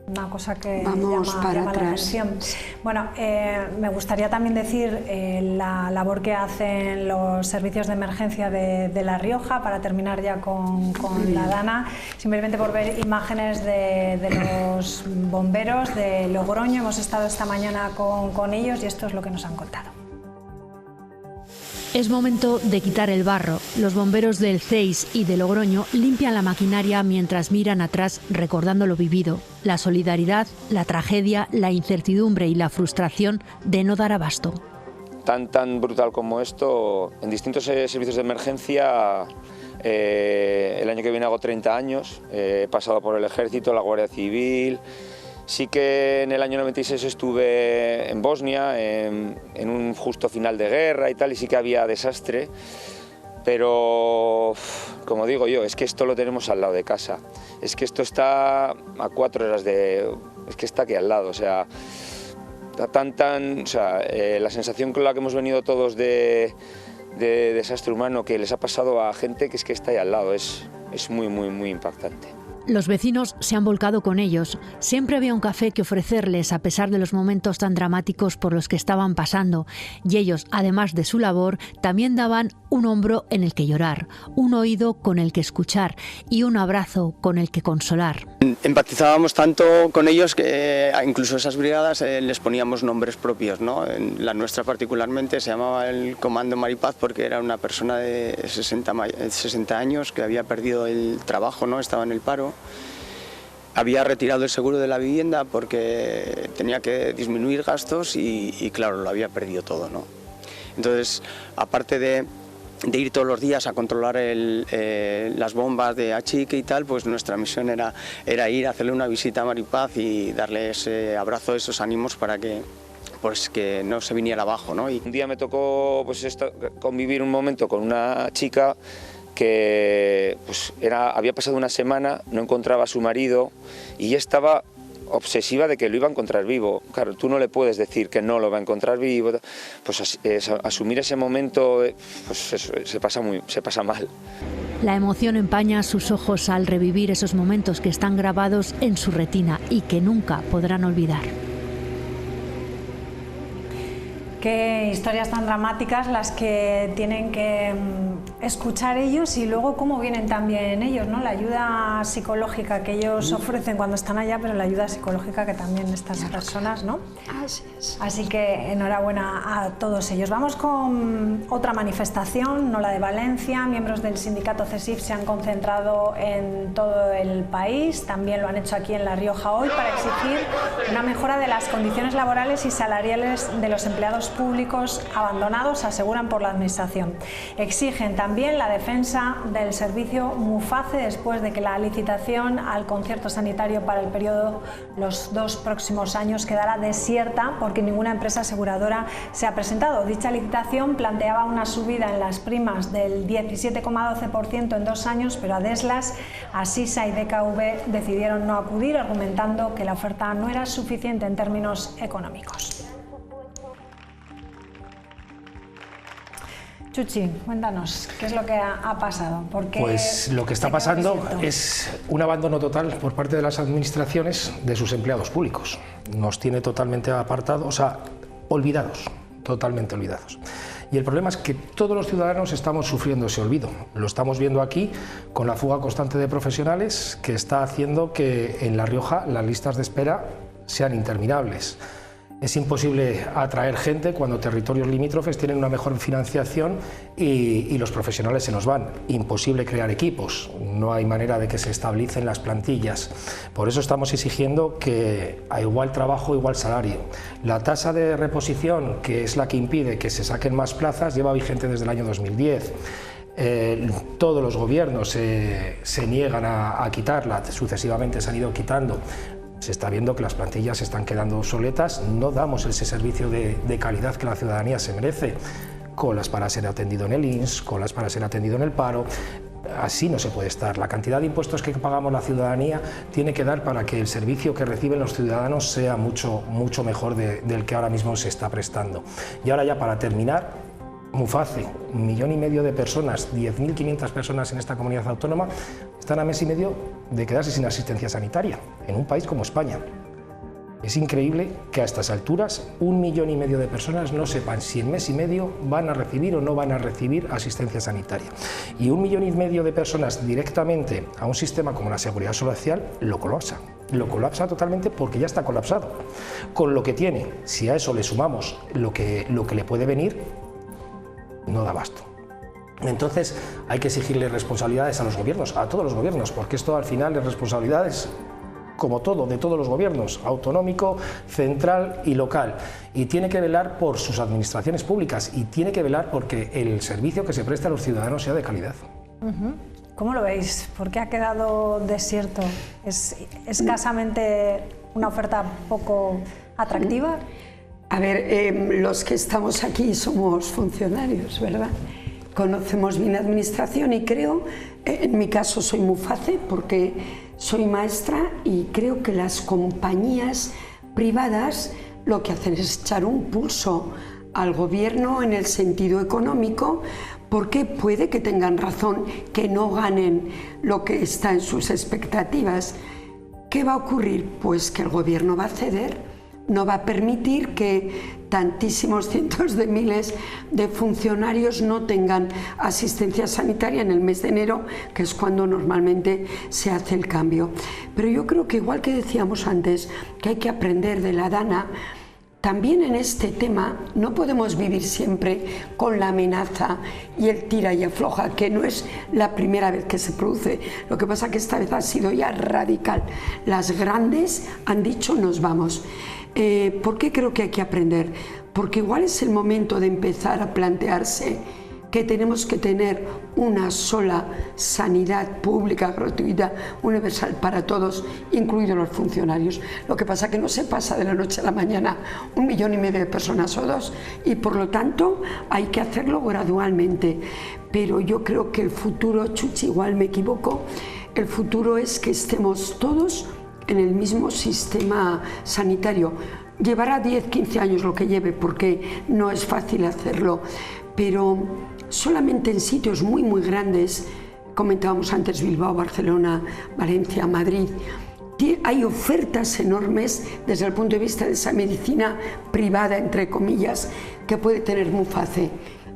Una cosa que vamos para llama atrás. la atención. Bueno, me gustaría también decir la labor que hacen los servicios de emergencia de La Rioja, para terminar ya con la Dana, simplemente por ver imágenes de los bomberos de Logroño. Hemos estado esta mañana con ellos y esto es lo que nos han contado. Es momento de quitar el barro. Los bomberos del CEIS y de Logroño limpian la maquinaria mientras miran atrás recordando lo vivido, la solidaridad, la tragedia, la incertidumbre y la frustración de no dar abasto. Tan brutal como esto, en distintos servicios de emergencia, el año que viene hago 30 años, he pasado por el Ejército, la Guardia Civil. Sí que en el año 96 estuve en Bosnia, en un justo final de guerra y tal, y sí que había desastre, pero como digo yo, es que esto lo tenemos al lado de casa, es que esto está a 4 horas es que está aquí al lado, o sea, la sensación con la que hemos venido todos de desastre humano que les ha pasado a gente que es que está ahí al lado, es muy impactante. Los vecinos se han volcado con ellos. Siempre había un café que ofrecerles a pesar de los momentos tan dramáticos por los que estaban pasando. Y ellos, además de su labor, también daban un hombro en el que llorar, un oído con el que escuchar y un abrazo con el que consolar. Empatizábamos tanto con ellos que incluso esas brigadas les poníamos nombres propios, ¿no? En la nuestra particularmente se llamaba el Comando Maripaz porque era una persona de 60 años que había perdido el trabajo, ¿no? Estaba en el paro. Había retirado el seguro de la vivienda porque tenía que disminuir gastos y claro, lo había perdido todo, ¿no? Entonces, aparte de ir todos los días a controlar las bombas de achique y tal, pues nuestra misión era ir a hacerle una visita a Maripaz y darle ese abrazo, esos ánimos para que no se viniera abajo, ¿no? Y un día me tocó convivir un momento con una chica que había pasado una semana, no encontraba a su marido y ella estaba obsesiva de que lo iba a encontrar vivo. Claro, tú no le puedes decir que no lo va a encontrar vivo, pues asumir ese momento pues se pasa mal. La emoción empaña sus ojos al revivir esos momentos que están grabados en su retina y que nunca podrán olvidar. Qué historias tan dramáticas las que tienen que escuchar ellos y luego cómo vienen también ellos, ¿no? La ayuda psicológica que ellos ofrecen cuando están allá, pero la ayuda psicológica que también estas personas, ¿no? Así es. Así que enhorabuena a todos ellos. Vamos con otra manifestación, no la de Valencia. Miembros del sindicato CESIF se han concentrado en todo el país, también lo han hecho aquí en La Rioja hoy para exigir una mejora de las condiciones laborales y salariales de los empleados públicos abandonados, aseguran, por la administración. Exigen también la defensa del servicio MUFACE después de que la licitación al concierto sanitario para el periodo los 2 próximos años quedara desierta porque ninguna empresa aseguradora se ha presentado. Dicha licitación planteaba una subida en las primas del 17,12% en 2 años, pero Adeslas, Asisa y DKV decidieron no acudir, argumentando que la oferta no era suficiente en términos económicos. Chuchi, cuéntanos, ¿qué es lo que ha pasado? Pues lo que está pasando es un abandono total por parte de las administraciones de sus empleados públicos. Nos tiene totalmente apartados, o sea, olvidados, totalmente olvidados. Y el problema es que todos los ciudadanos estamos sufriendo ese olvido. Lo estamos viendo aquí con la fuga constante de profesionales que está haciendo que en La Rioja las listas de espera sean interminables. Es imposible atraer gente cuando territorios limítrofes tienen una mejor financiación y los profesionales se nos van. Imposible crear equipos, no hay manera de que se estabilicen las plantillas. Por eso estamos exigiendo que a igual trabajo, igual salario. La tasa de reposición, que es la que impide que se saquen más plazas, lleva vigente desde el año 2010. Todos los gobiernos se niegan a quitarla, sucesivamente se han ido quitando. Se está viendo que las plantillas se están quedando obsoletas, no damos ese servicio de calidad que la ciudadanía se merece. Colas para ser atendido en el INS, colas para ser atendido en el paro. Así no se puede estar. La cantidad de impuestos que pagamos la ciudadanía tiene que dar para que el servicio que reciben los ciudadanos sea mucho mejor del que ahora mismo se está prestando. Y ahora ya para terminar, muy fácil, 1,5 millones de personas, 10.500 personas en esta comunidad autónoma están a mes y medio de quedarse sin asistencia sanitaria en un país como España. Es increíble que a estas alturas 1,5 millones de personas no sepan si en mes y medio van a recibir o no van a recibir asistencia sanitaria. Y 1,5 millones de personas directamente a un sistema como la Seguridad Social lo colapsa. Lo colapsa totalmente porque ya está colapsado. Con lo que tiene, si a eso le sumamos lo que le puede venir, no da abasto. Entonces hay que exigirle responsabilidades a los gobiernos, a todos los gobiernos, porque esto al final es responsabilidades, como todo, de todos los gobiernos, autonómico, central y local. Y tiene que velar por sus administraciones públicas y tiene que velar porque el servicio que se presta a los ciudadanos sea de calidad. ¿Cómo lo veis? ¿Por qué ha quedado desierto? ¿Es escasamente una oferta poco atractiva? A ver, los que estamos aquí somos funcionarios, ¿verdad? Conocemos bien la administración y creo, en mi caso soy MUFACE porque soy maestra y creo que las compañías privadas lo que hacen es echar un pulso al gobierno en el sentido económico porque puede que tengan razón, que no ganen lo que está en sus expectativas. ¿Qué va a ocurrir? Pues que el gobierno va a ceder, no va a permitir que tantísimos cientos de miles de funcionarios no tengan asistencia sanitaria en el mes de enero, que es cuando normalmente se hace el cambio. Pero yo creo que igual que decíamos antes, que hay que aprender de la DANA, también en este tema no podemos vivir siempre con la amenaza y el tira y afloja, que no es la primera vez que se produce. Lo que pasa es que esta vez ha sido ya radical. Las grandes han dicho nos vamos. ¿Por qué creo que hay que aprender? Porque igual es el momento de empezar a plantearse que tenemos que tener una sola sanidad pública, gratuita, universal para todos, incluidos los funcionarios. Lo que pasa es que no se pasa de la noche a la mañana 1,5 millones de personas o 2 y por lo tanto hay que hacerlo gradualmente. Pero yo creo que el futuro, Chuchi, igual me equivoco, el futuro es que estemos todos en el mismo sistema sanitario. Llevará 10-15 años lo que lleve porque no es fácil hacerlo, pero solamente en sitios muy grandes, comentábamos antes Bilbao, Barcelona, Valencia, Madrid, hay ofertas enormes desde el punto de vista de esa medicina privada, entre comillas, que puede tener MUFACE.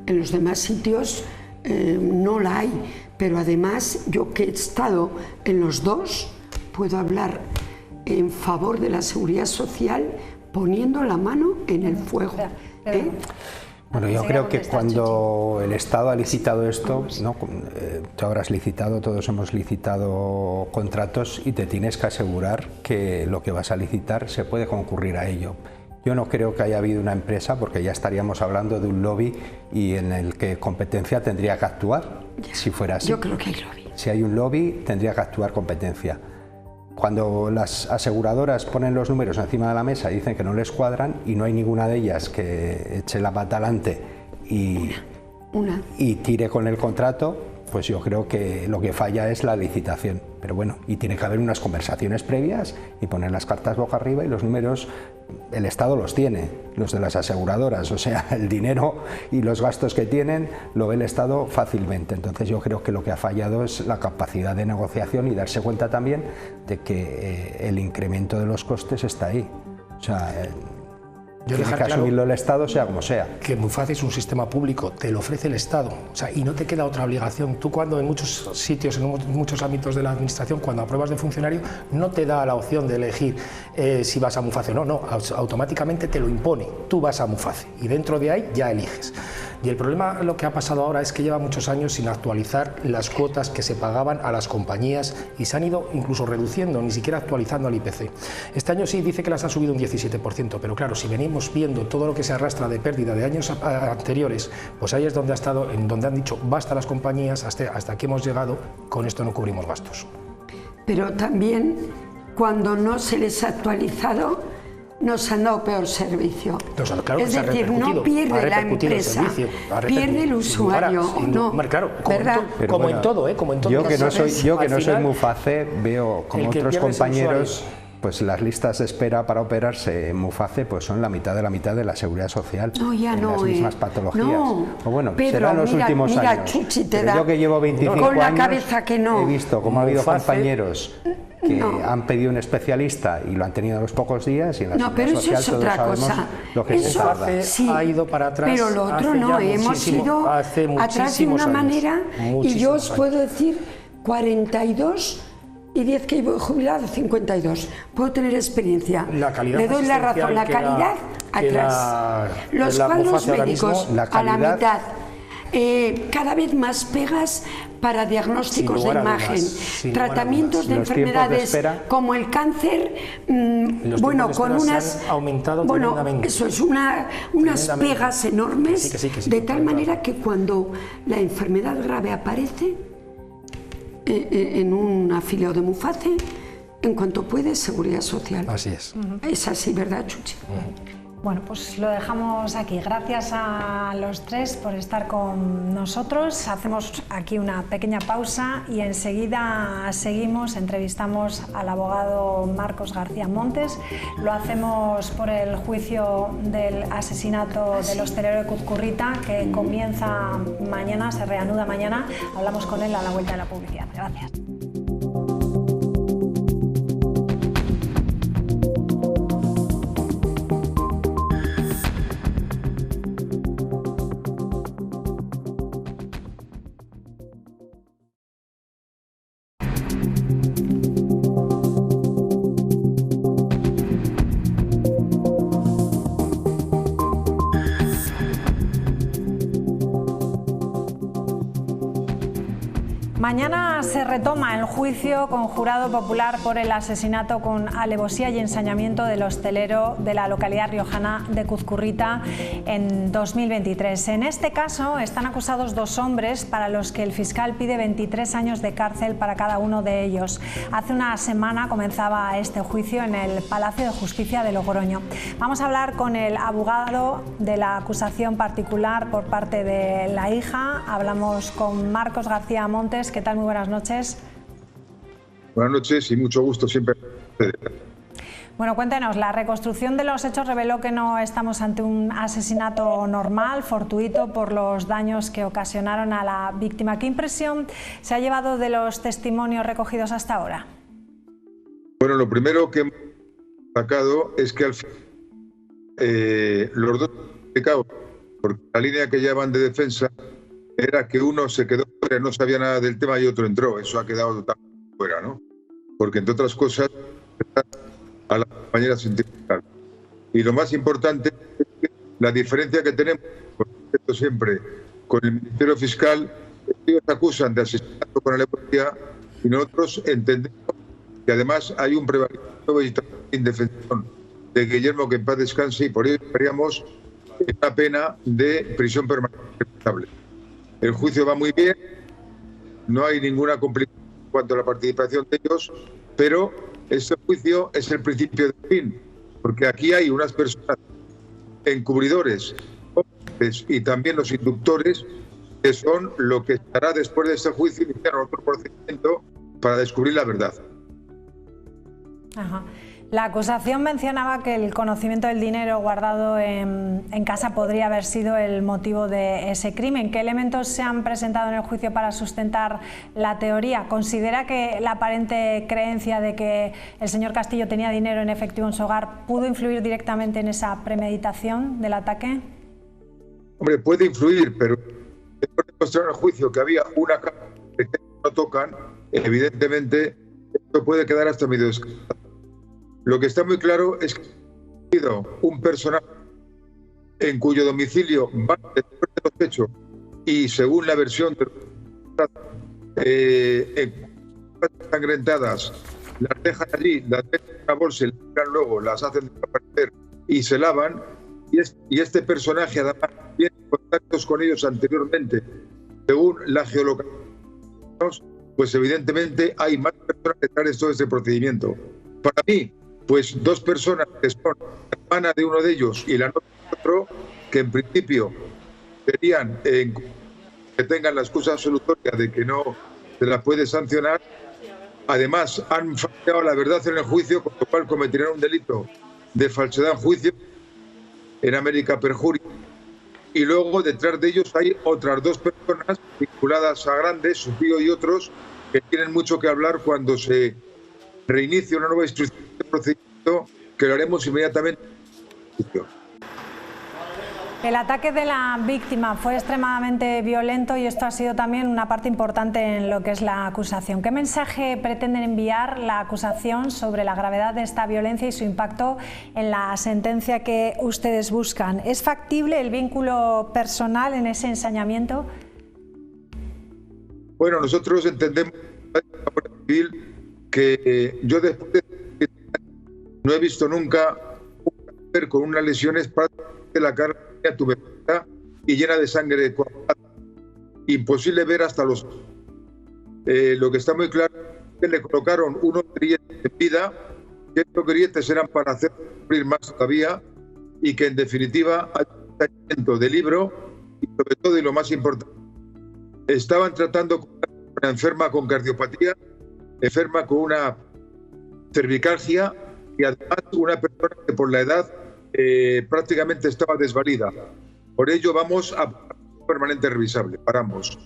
En los demás sitios no la hay, pero además yo que he estado en los dos, puedo hablar en favor de la seguridad social poniendo la mano en el fuego. Bueno, yo creo que cuando el Estado ha licitado esto, ¿no? Tú habrás licitado, todos hemos licitado contratos y te tienes que asegurar que lo que vas a licitar se puede concurrir a ello. Yo no creo que haya habido una empresa, porque ya estaríamos hablando de un lobby y en el que competencia tendría que actuar, si fuera así. Yo creo que hay lobby. Si hay un lobby, tendría que actuar competencia. Cuando las aseguradoras ponen los números encima de la mesa y dicen que no les cuadran y no hay ninguna de ellas que eche la pata adelante y tire con el contrato, pues yo creo que lo que falla es la licitación. Pero bueno, y tiene que haber unas conversaciones previas y poner las cartas boca arriba y los números, el Estado los tiene, los de las aseguradoras, o sea, el dinero y los gastos que tienen lo ve el Estado fácilmente. Entonces yo creo que lo que ha fallado es la capacidad de negociación y darse cuenta también de que el incremento de los costes está ahí. O sea, Tiene que asumirlo el Estado, sea como sea. Que Muface es un sistema público, te lo ofrece el Estado, o sea, y no te queda otra obligación. Tú cuando en muchos sitios, en muchos ámbitos de la administración, cuando apruebas de funcionario, no te da la opción de elegir si vas a Muface o no, automáticamente te lo impone, tú vas a Muface y dentro de ahí ya eliges. Y el problema, lo que ha pasado ahora es que lleva muchos años sin actualizar las cuotas que se pagaban a las compañías y se han ido incluso reduciendo, ni siquiera actualizando al IPC. Este año sí dice que las ha subido un 17%, pero claro, si venimos viendo todo lo que se arrastra de pérdida de años anteriores, pues ahí es donde ha estado, en donde han dicho basta las compañías, hasta aquí hemos llegado, con esto no cubrimos gastos. Pero también cuando no se les ha actualizado, nos han dado peor servicio. Claro, es decir, no pierde la empresa, pierde el usuario. Claro, como en todo. Yo que no soy Muface, veo como otros compañeros, pues las listas de espera para operarse en Muface pues son la mitad de la seguridad social. No, ya no, las mismas patologías. No, o bueno, Pedro, serán los últimos años. Chuchi, Pero yo que llevo 25 con la años, cabeza que no. He visto cómo ha habido compañeros que han pedido un especialista y lo han tenido a los pocos días y en la pero social eso es otra cosa. Lo que eso sí, ha ido para atrás. Pero lo otro no, hemos ido atrás de una manera y yo os puedo decir 42 y 10 que llevo jubilado, 52. Puedo tener experiencia. Le doy la razón, la calidad atrás. Los cuadros médicos a la mitad. Cada vez más pegas para diagnósticos de imagen, tratamientos de enfermedades como el cáncer, bueno, con unas, eso es unas pegas enormes, de tal manera que cuando la enfermedad grave aparece en un afiliado de Muface, en cuanto puede, Seguridad Social. Así es. Es así, ¿verdad, Chuchi? Bueno, pues lo dejamos aquí. Gracias a los tres por estar con nosotros. Hacemos aquí una pequeña pausa y enseguida seguimos. Entrevistamos al abogado Marcos García Montes. Lo hacemos por el juicio del asesinato del hostelero de Cuzcurrita, que comienza mañana, se reanuda mañana. Hablamos con él a la vuelta de la publicidad. Gracias. Mañana se retoma el juicio con jurado popular por el asesinato con alevosía y ensañamiento del hostelero de la localidad riojana de Cuzcurrita en 2023. En este caso están acusados dos hombres para los que el fiscal pide 23 años de cárcel para cada uno de ellos. Hace una semana comenzaba este juicio en el Palacio de Justicia de Logroño. Vamos a hablar con el abogado de la acusación particular por parte de la hija. Hablamos con Marcos García Montes. ¿Qué tal? Muy buenas noches. Buenas noches y mucho gusto siempre. Bueno, cuéntenos, la reconstrucción de los hechos reveló que no estamos ante un asesinato normal, fortuito por los daños que ocasionaron a la víctima. ¿Qué impresión se ha llevado de los testimonios recogidos hasta ahora? Bueno, lo primero que hemos sacado es que al final los dos implicados, porque la línea que llevan de defensa era que uno se quedó fuera, no sabía nada del tema y otro entró. Eso ha quedado totalmente fuera, ¿no? Porque, entre otras cosas, a la compañera científica. Y lo más importante es que la diferencia que tenemos, por respeto siempre, con el Ministerio Fiscal, es que ellos acusan de asesinato con alevosía y nosotros entendemos que además hay un prevaleciente vegetativo de indefensión de Guillermo, que en paz descanse, y por ello esperamos una pena de prisión permanente estable. El juicio va muy bien, no hay ninguna complicación en cuanto a la participación de ellos, pero este juicio es el principio del fin, porque aquí hay unas personas encubridores y también los inductores, que son lo que estará después de este juicio iniciar otro procedimiento para descubrir la verdad. Ajá. La acusación mencionaba que el conocimiento del dinero guardado en casa podría haber sido el motivo de ese crimen. ¿Qué elementos se han presentado en el juicio para sustentar la teoría? ¿Considera que la aparente creencia de que el señor Castillo tenía dinero en efectivo en su hogar pudo influir directamente en esa premeditación del ataque? Hombre, puede influir, pero después de mostrar en el juicio que había una casa que no tocan, evidentemente esto puede quedar hasta medio descartado. Lo que está muy claro es que ha sido un personaje en cuyo domicilio va después de los hechos y según la versión de ensangrentadas, las dejan allí, las meten en una bolsa y las tiran luego, las hacen desaparecer y se lavan. Y este personaje además tiene contactos con ellos anteriormente, según la geolocalización, pues evidentemente hay más personas detrás de todo este procedimiento. Para mí, pues dos personas que son la hermana de uno de ellos y la novia de otro, que en principio serían que tengan la excusa absolutoria de que no se la puede sancionar, además han fallado la verdad en el juicio, con lo cual cometerán un delito de falsedad en juicio en América Perjuria. Y luego detrás de ellos hay otras dos personas vinculadas a Grandes, su tío y otros, que tienen mucho que hablar cuando se reinicie una nueva instrucción de procedimiento, que lo haremos inmediatamente. El ataque de la víctima fue extremadamente violento y esto ha sido también una parte importante en lo que es la acusación. ¿Qué mensaje pretenden enviar la acusación sobre la gravedad de esta violencia y su impacto en la sentencia que ustedes buscan? ¿Es factible el vínculo personal en ese ensañamiento? Bueno, nosotros entendemos que yo después de no he visto nunca una mujer con unas lesiones prácticamente la cara tumefacta y llena de sangre coagulada. Imposible ver hasta los... lo que está muy claro es que le colocaron unos grilletes en vida, que estos grilletes eran para hacer sufrir más todavía y que en definitiva hay un tratamiento de libro y sobre todo, y lo más importante, estaban tratando con una enferma con cardiopatía, enferma con una cervicalgia y además una persona que por la edad prácticamente estaba desvalida. Por ello vamos a permanente revisable para ambos.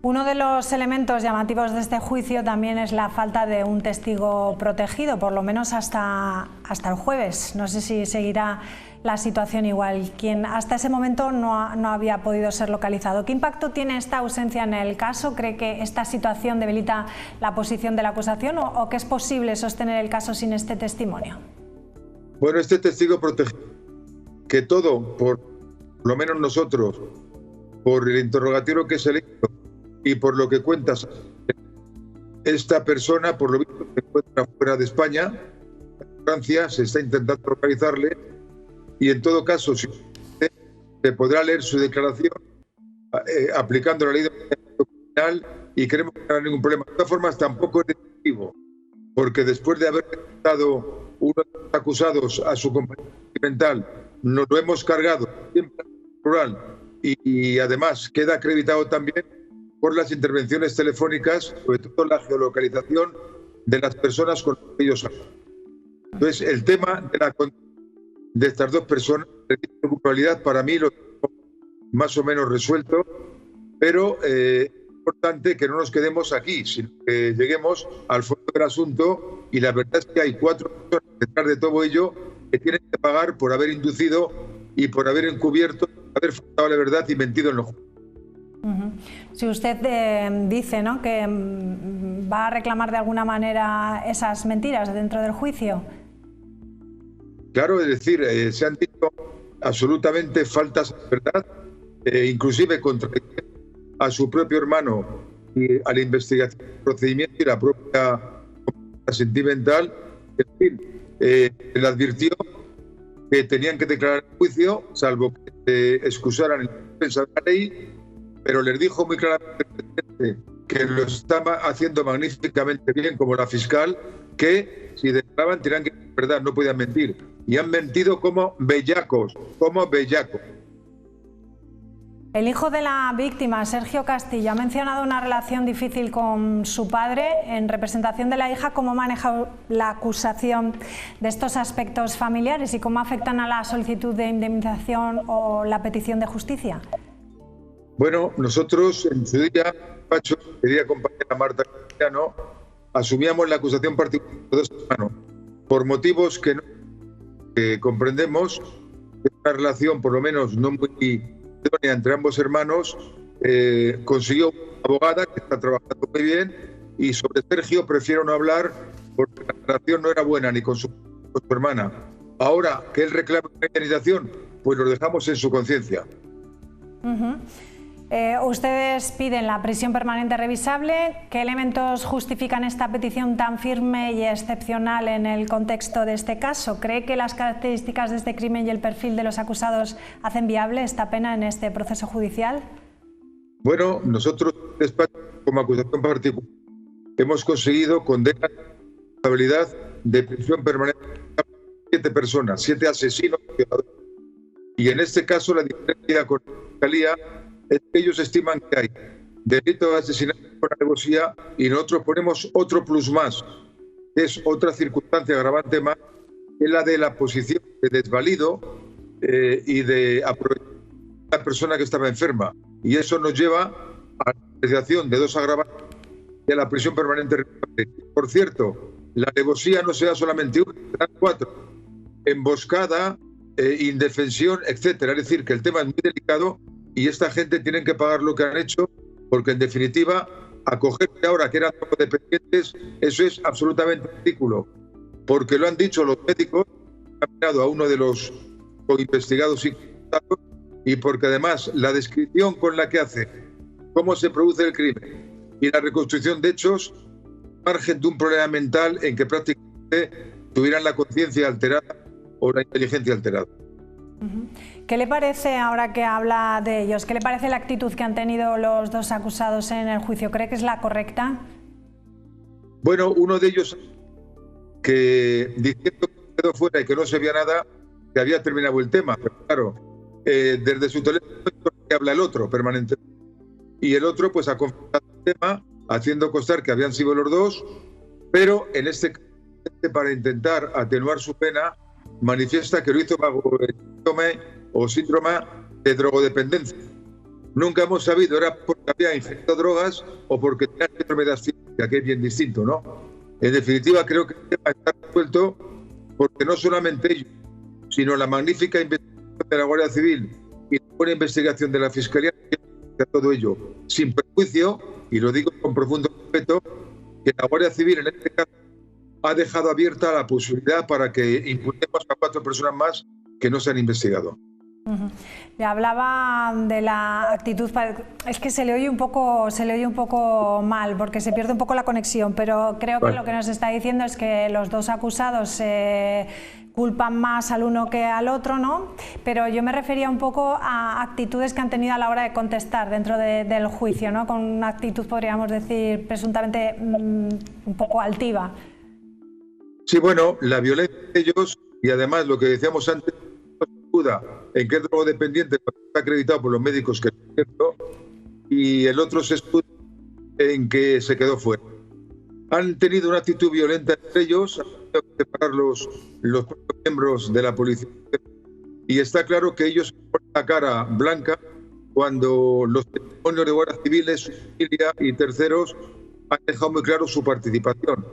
Uno de los elementos llamativos de este juicio también es la falta de un testigo protegido, por lo menos hasta el jueves. No sé si seguirá la situación igual, quien hasta ese momento no había podido ser localizado. ¿Qué impacto tiene esta ausencia en el caso? ¿Cree que esta situación debilita la posición de la acusación o que es posible sostener el caso sin este testimonio? Bueno, este testigo protegido, que todo, por lo menos nosotros, por el interrogatorio que se le hizo y por lo que cuentas, esta persona, por lo visto, se encuentra fuera de España, en Francia, se está intentando localizarle y en todo caso se podrá leer su declaración aplicando la ley de criminal y creemos que no hay ningún problema. De todas formas, tampoco es definitivo, porque después de haber presentado uno de los acusados a su compañero sentimental, nos lo hemos cargado siempre en plural y además queda acreditado también por las intervenciones telefónicas, sobre todo la geolocalización de las personas con las que ellos hablan. Entonces, el tema de estas dos personas, de culpabilidad, para mí lo tengo más o menos resuelto, pero es importante que no nos quedemos aquí, sino que lleguemos al fondo del asunto y la verdad es que hay 4 personas detrás de todo ello que tienen que pagar por haber inducido y por haber encubierto, haber faltado la verdad y mentido en lo justo. Si usted dice, ¿no?, que va a reclamar de alguna manera esas mentiras dentro del juicio. Claro, es decir, se han dicho absolutamente faltas de verdad, inclusive contradicciones a su propio hermano y a la investigación del procedimiento y la propia sentimental. En fin, le advirtió que tenían que declarar el juicio, salvo que se excusaran en la defensa de la ley, pero les dijo muy claramente que lo estaba haciendo magníficamente bien, como la fiscal, que si declaraban tenían que decir verdad, no podían mentir. Y han mentido como bellacos, como bellacos. El hijo de la víctima, Sergio Castillo, ha mencionado una relación difícil con su padre. En representación de la hija, ¿cómo maneja la acusación de estos aspectos familiares y cómo afectan a la solicitud de indemnización o la petición de justicia? Bueno, nosotros en su día, Pacho, querida compañera Marta Cristiano, asumíamos la acusación particular de 2 hermanos. Por motivos que no comprendemos, una relación por lo menos no muy entre ambos hermanos, consiguió una abogada que está trabajando muy bien, y sobre Sergio prefiero no hablar porque la relación no era buena ni con su hermana. Ahora que él reclama una indemnización, pues lo dejamos en su conciencia. Ustedes piden la prisión permanente revisable. ¿Qué elementos justifican esta petición tan firme y excepcional en el contexto de este caso? ¿Cree que las características de este crimen y el perfil de los acusados hacen viable esta pena en este proceso judicial? Bueno, nosotros, como acusación particular, hemos conseguido condenar la responsabilidad de prisión permanente a 7 personas, 7 asesinos. Y en este caso la diferencia con la Fiscalía es que ellos estiman que hay delito de asesinato con alevosía y nosotros ponemos otro plus más, que es otra circunstancia agravante más, que es la de la posición de desvalido y de aprovechar a la persona que estaba enferma. Y eso nos lleva a la apreciación de 2 agravantes de la prisión permanente revisable. Por cierto, la alevosía no sea solamente una, serán 4. Emboscada, indefensión, etcétera. Es decir, que el tema es muy delicado y esta gente tiene que pagar lo que han hecho, porque en definitiva, acogerse ahora que eran dependientes, eso es absolutamente ridículo, porque lo han dicho los médicos, han mirado a uno de los investigados y porque además la descripción con la que hace cómo se produce el crimen y la reconstrucción de hechos, margen de un problema mental en que prácticamente tuvieran la conciencia alterada o la inteligencia alterada. ¿Qué le parece, ahora que habla de ellos, qué le parece la actitud que han tenido los 2 acusados en el juicio? ¿Cree que es la correcta? Bueno, uno de ellos, que diciendo que quedó fuera y que no se veía nada, que había terminado el tema, pero claro, desde su teléfono habla el otro permanentemente. Y el otro pues ha confirmado el tema, haciendo constar que habían sido los 2, pero en este caso, para intentar atenuar su pena, manifiesta que lo hizo bajo el síndrome de drogodependencia. Nunca hemos sabido, era porque había ingerido drogas o porque tenía enfermedad física, que es bien distinto, ¿no? En definitiva, creo que el tema está resuelto porque no solamente ellos, sino la magnífica investigación de la Guardia Civil y la buena investigación de la Fiscalía, todo ello sin perjuicio, y lo digo con profundo respeto, que la Guardia Civil en este caso ha dejado abierta la posibilidad para que imputemos a 4 personas más que no se han investigado. Le hablaba de la actitud, es que se le oye un poco mal porque se pierde un poco la conexión, pero creo que lo que nos está diciendo es que los 2 acusados culpan más al uno que al otro, ¿no? Pero yo me refería un poco a actitudes que han tenido a la hora de contestar dentro del juicio, ¿no? Con una actitud, podríamos decir, presuntamente un poco altiva. Sí, bueno, la violencia de ellos, y además lo que decíamos antes, no se duda en que es drogodependiente, está acreditado por los médicos que es cierto, y el otro se escuda en que se quedó fuera. Han tenido una actitud violenta entre ellos, han tenido que separar los miembros de la policía, y está claro que ellos ponen la cara blanca cuando los testimonios de guardias civiles, su familia y terceros han dejado muy claro su participación.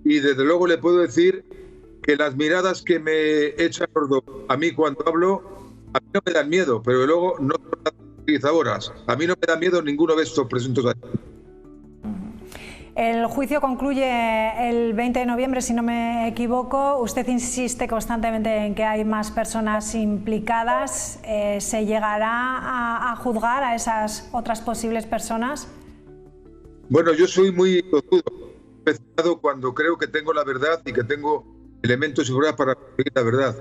Y desde luego le puedo decir que las miradas que me echan a mí cuando hablo, a mí no me dan miedo, pero luego no son las utilizadoras. A mí no me da miedo ninguno de estos presuntos asesinos. El juicio concluye el 20 de noviembre, si no me equivoco. Usted insiste constantemente en que hay más personas implicadas. ¿Se llegará a juzgar a esas otras posibles personas? Bueno, yo soy muy tozudo cuando creo que tengo la verdad y que tengo elementos y pruebas para conseguir la verdad.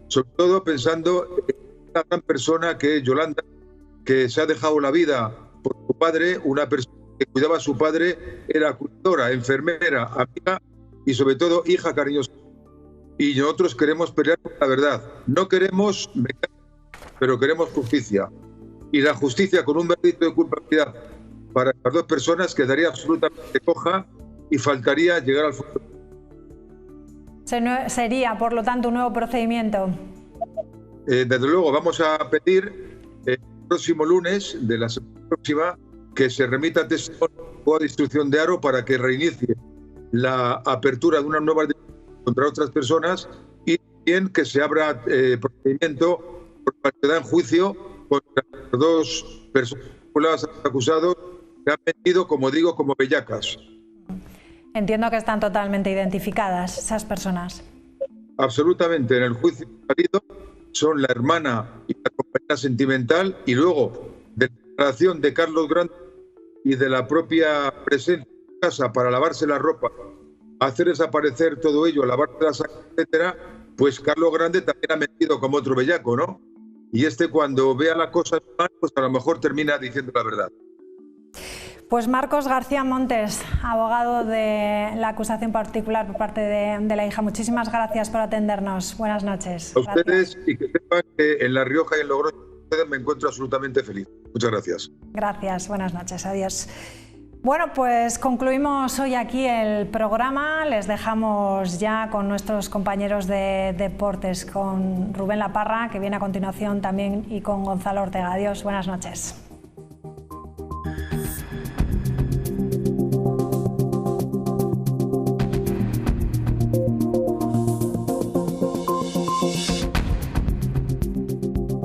Sobre todo pensando en una gran persona que es Yolanda, que se ha dejado la vida por su padre, una persona que cuidaba a su padre, era cuidadora, enfermera, amiga y sobre todo hija cariñosa. Y nosotros queremos pelear por la verdad. No queremos, pero queremos justicia. y la justicia con un veredicto de culpabilidad para las dos personas quedaría absolutamente coja y faltaría llegar al fondo. Sería, por lo tanto, un nuevo procedimiento. Desde luego, vamos a pedir el próximo lunes de la semana próxima que se remita a testimonio o a instrucción de Haro para que reinicie la apertura de una nueva contra otras personas y también que se abra procedimiento por falsedad en juicio contra las dos personas acusados que han mentido, como digo, como bellacas. Entiendo que están totalmente identificadas esas personas. Absolutamente. En el juicio salido son la hermana y la compañera sentimental, y luego de la declaración de Carlos Grande y de la propia presencia en casa para lavarse la ropa, hacer desaparecer todo ello, lavarse la sangre, etcétera, pues Carlos Grande también ha mentido como otro bellaco, ¿no? Y cuando vea la cosa mal, pues a lo mejor termina diciendo la verdad. Pues Marcos García Montes, abogado de la acusación particular por parte de la hija, muchísimas gracias por atendernos. Buenas noches. A ustedes, y que sepan que en La Rioja y en Logroño me encuentro absolutamente feliz. Muchas gracias. Gracias, buenas noches, adiós. Bueno, pues concluimos hoy aquí el programa. Les dejamos ya con nuestros compañeros de deportes, con Rubén Laparra, que viene a continuación también, y con Gonzalo Ortega. Adiós, buenas noches.